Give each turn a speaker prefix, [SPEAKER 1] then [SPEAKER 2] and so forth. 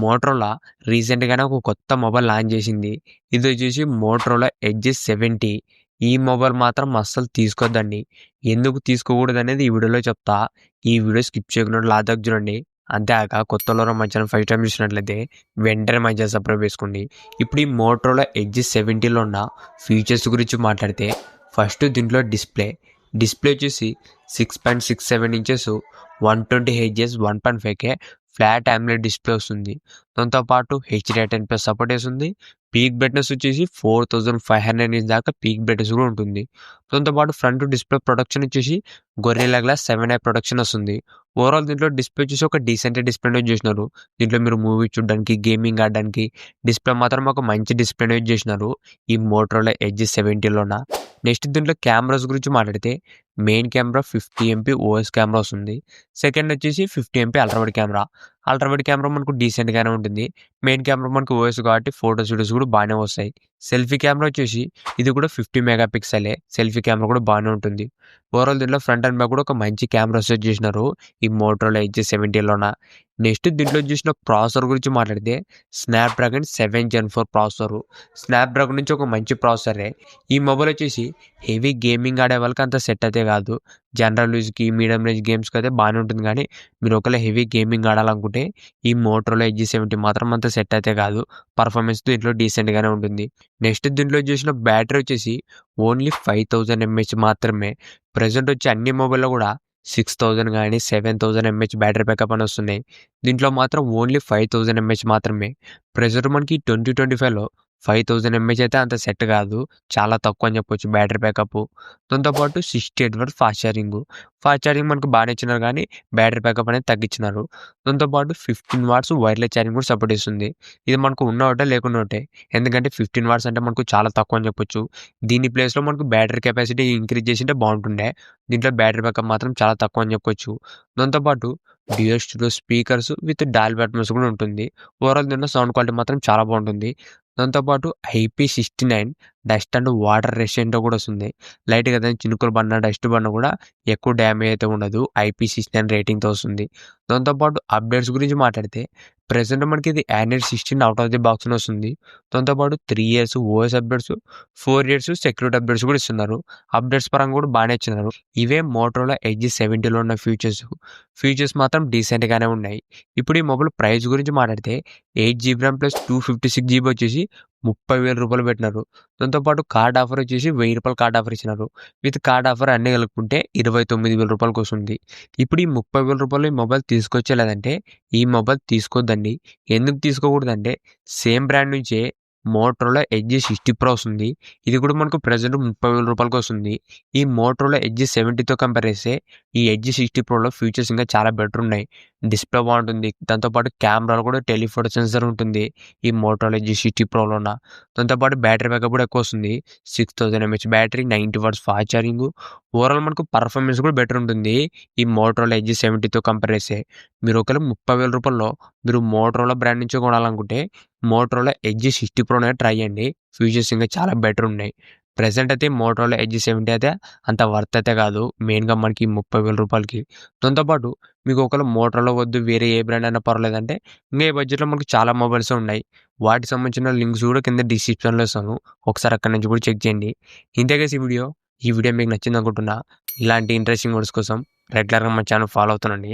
[SPEAKER 1] Motorola రీసెంట్‌గానే ఒక కొత్త మొబైల్ లాంచ్ చేసింది. ఇదొచ్చేసి మోటరోలా ఎడ్జ్ 70. ఈ మొబైల్ మాత్రం అస్సలు తీసుకోవద్దండి. ఎందుకు తీసుకోకూడదనేది ఈ వీడియోలో చెప్తా. ఈ వీడియో స్కిప్ చేయకుండా లాస్ట్ దాకా చూడండి. అంతేకాక కొత్తోళ్ళెవరైనా మన ఛానల్ ఫస్ట్ టైం చూసినట్లయితే వెంటనే మన ఛానల్ సబ్స్క్రైబ్ చేసుకోండి. ఇప్పుడు ఈ మోటరోలా ఎడ్జ్ 70లో ఉన్న ఫీచర్స్ గురించి మాట్లాడితే ఫస్ట్ దీంట్లో డిస్ప్లే వచ్చేసి 6.67 inches 120 hertz 1.5K flat AMOLED display వస్తుంది. దాంతోపాటు HD10+ సపోర్ట్ చేస్తుంది. పీక్ బ్రైట్నెస్ వచ్చేసి 4500 నిట్స్ దాకా పీక్ బ్రైట్నెస్ కూడా ఉంటుంది. దాంతోపాటు ఫ్రంట్ డిస్ప్లే ప్రొటెక్షన్ వచ్చేసి గొరిల్లా గ్లాస్ 7i ప్రొటెక్షన్ వస్తుంది. ఓవరాల్ దీంట్లో డిస్ప్లే వచ్చేసి ఒక డీసెంట్ డిస్ప్లే యూజ్ చేసినారు. దీంట్లో మీరు మూవీ చూడడానికి, గేమింగ్ ఆడడానికి డిస్ప్లే మాత్రం ఒక మంచి డిస్ప్లే యూజ్ చేసినారు ఈ మోటరోలా ఎడ్జ్ 70లోన. నెక్స్ట్ దీంట్లో కెమెరాస్ గురించి మాట్లాడితే main camera 50 MP OS camera వస్తుంది. సెకండ్ వచ్చేసి 50 MP ultrawide camera. Ultrawide camera మనకు డీసెంట్‌గానే ఉంటుంది. మెయిన్ కెమెరా మనకు OS కాబట్టి ఫోటోస్, వీడియోస్ కూడా బాగానే వస్తాయి. సెల్ఫీ కెమెరా వచ్చేసి ఇది కూడా 50 మెగా పిక్సెలే. సెల్ఫీ కెమెరా కూడా బాగానే ఉంటుంది. ఓవరాల్ దీంట్లో ఫ్రంట్ అండ్ బ్యాక్ కూడా ఒక మంచి కెమెరా సెట్ చేసినారు ఈ మోటరోలా ఎడ్జ్ 70లోన. నెక్స్ట్ దీంట్లో చూసిన ప్రాసెసర్ గురించి మాట్లాడితే స్నాప్‌డ్రాగన్ 7 Gen 4 ప్రాసెసర్. స్నాప్‌డ్రాగన్ నుంచి ఒక మంచి ప్రాసెసరే. ఈ మొబైల్ వచ్చేసి హెవీ గేమింగ్ ఆడే వాళ్ళకి అంత సెట్ అయితే కాదు. జనరల్ యూజ్‌కి, మీడియం రేంజ్ గేమ్స్‌కి అయితే బాగానే ఉంటుంది. కానీ మీరు ఒకవేళ హెవీ గేమింగ్ ఆడాలనుకుంటే ఈ మోటరోలా ఎడ్జ్ 70 మాత్రం అంత సెట్ అయితే కాదు. పర్ఫార్మెన్స్ దీంట్లో డీసెంట్‌గానే ఉంటుంది. నెక్స్ట్ దీంట్లో చూసిన బ్యాటరీ వచ్చేసి ఓన్లీ 5000 mAh మాత్రమే. ప్రెజెంట్ వచ్చే అన్ని మొబైల్‌లో కూడా 6000 కానీ 7000 mAh బ్యాటరీ బ్యాకప్ అని వస్తున్నాయి. దీంట్లో మాత్రం ఓన్లీ 5000 mAh మాత్రమే. ప్రెజెంట్ మనకి 2025లో 5000 mAh అయితే అంత సెట్ కాదు. చాలా తక్కువ అని చెప్పొచ్చు బ్యాటరీ బ్యాకప్. దాంతోపాటు 68 watts fast charging. Fast charging మనకు బాగానే ఇచ్చినారు కానీ బ్యాటరీ బ్యాకప్ అనేది తగ్గించినారు. దాంతోపాటు 15 వాట్స్ వైర్లెస్ ఛార్జింగ్ కూడా సపోర్ట్ చేస్తుంది. ఇది మనకు ఉన్న ఒకటే లేకున్నా ఒకటే. ఎందుకంటే 15 వాట్స్ అంటే మనకు చాలా తక్కువ అని చెప్పొచ్చు. దీని ప్లేస్‌లో మనకు బ్యాటరీ కెపాసిటీ ఇంక్రీజ్ చేసింటే బాగుంటుండే. దీంట్లో బ్యాటరీ బ్యాకప్ మాత్రం చాలా తక్కువ అని చెప్పొచ్చు. దాంతోపాటు dual stereo speakers with Dolby Atmos కూడా ఉంటుంది. ఓవరాల్ దీంట్లో సౌండ్ క్వాలిటీ మాత్రం చాలా బాగుంటుంది. దాంతోపాటు IP69 dust and water resistant కూడా వస్తుంది. లైట్‌గా ఏదైనా చినుకులు పడినా, డస్ట్ పడినా కూడా ఎక్కువ డ్యామేజ్ అయితే ఉండదు. IP69 రేటింగ్‌తో వస్తుంది. దాంతోపాటు అప్డేట్స్ గురించి మాట్లాడితే ప్రెజెంట్ మనకి ఇది ఆండ్రాయిడ్ 16 ఔట్ ఆఫ్ ది బాక్స్‌లో వస్తుంది. దాంతోపాటు 3 years OS updates, 4 years security updates కూడా ఇస్తున్నారు. అప్డేట్స్ పరంగా కూడా బాగానే ఇచ్చినారు. ఇవే మోటరోలా ఎడ్జ్ 70లో ఉన్న ఫీచర్స్ మాత్రం డీసెంట్‌గానే ఉన్నాయి. ఇప్పుడు ఈ మొబైల్ ప్రైస్ గురించి మాట్లాడితే 8GB RAM ప్లస్ 256GB వచ్చేసి రూ. 30,000 పెట్టినారు. దాంతోపాటు కార్డ్ ఆఫర్ వచ్చేసి రూ. 1000 కార్డ్ ఆఫర్ ఇచ్చినారు. విత్ కార్డ్ ఆఫర్ అన్నీ కలుపుకుంటే రూ. 29,000 వస్తుంది. ఇప్పుడు ఈ రూ. 30,000 ఈ మొబైల్ తీసుకోవచ్చా లేదంటే ఈ మొబైల్ తీసుకోవద్దండి. ఎందుకు తీసుకోకూడదంటే సేమ్ బ్రాండ్ నుంచే మోటరోలా ఎడ్జ్ 60 Pro వస్తుంది. ఇది కూడా మనకు ప్రెజెంట్ రూ. 30,000 వస్తుంది. ఈ మోటరోలా ఎడ్జ్ 70తో కంపేర్ చేస్తే ఈ ఎడ్జ్ 60 Proలో ఫీచర్స్ ఇంకా చాలా బెటర్ ఉన్నాయి. డిస్ప్లే బాగుంటుంది. దాంతోపాటు కెమెరాలో కూడా టెలిఫోటో సెన్సార్ ఉంటుంది ఈ మోటరోలా ఎడ్జ్ 60 Proలోన. దాంతోపాటు బ్యాటరీ బ్యాకప్ కూడా ఎక్కువ వస్తుంది. 6000 mAh battery, 90 watts fast charging. Overall మనకు పర్ఫార్మెన్స్ కూడా బెటర్ ఉంటుంది ఈ మోటరోలా ఎడ్జ్ 70తో కంపేర్ చేస్తే. మీరు ఒకవేళ రూ. 30,000లో మీరు మోటరోలా బ్రాండ్ నుంచి కొనాలనుకుంటే మోటరోలా ఎడ్జ్ 60 Proనే ట్రై చేయండి. ఫీచర్స్ ఇంకా చాలా బెటర్ ఉన్నాయి. ప్రెజెంట్ అయితే మోటరోలా ఎడ్జ్ 70 అయితే అంత వర్త్ అయితే కాదు. మెయిన్‌గా మనకి రూ. 30,000కి. దాంతోపాటు మీకు ఒకవేళ మోటరోలా వద్దు, వేరే ఏ బ్రాండ్ అయినా పర్వాలేదంటే ఇంకా ఈ బడ్జెట్‌లో మనకు చాలా మొబైల్స్ ఉన్నాయి. వాటికి సంబంధించిన లింక్స్ కూడా కింద డిస్క్రిప్షన్‌లో ఇస్తాను. ఒకసారి అక్కడి నుంచి కూడా చెక్ చేయండి. ఇంతే గైస్ ఈ వీడియో మీకు నచ్చింది అనుకుంటున్నా. ఇలాంటి ఇంట్రెస్టింగ్ వీడియోస్ కోసం రెగ్యులర్‌గా మన ఛానల్ ఫాలో అవుతుండండి.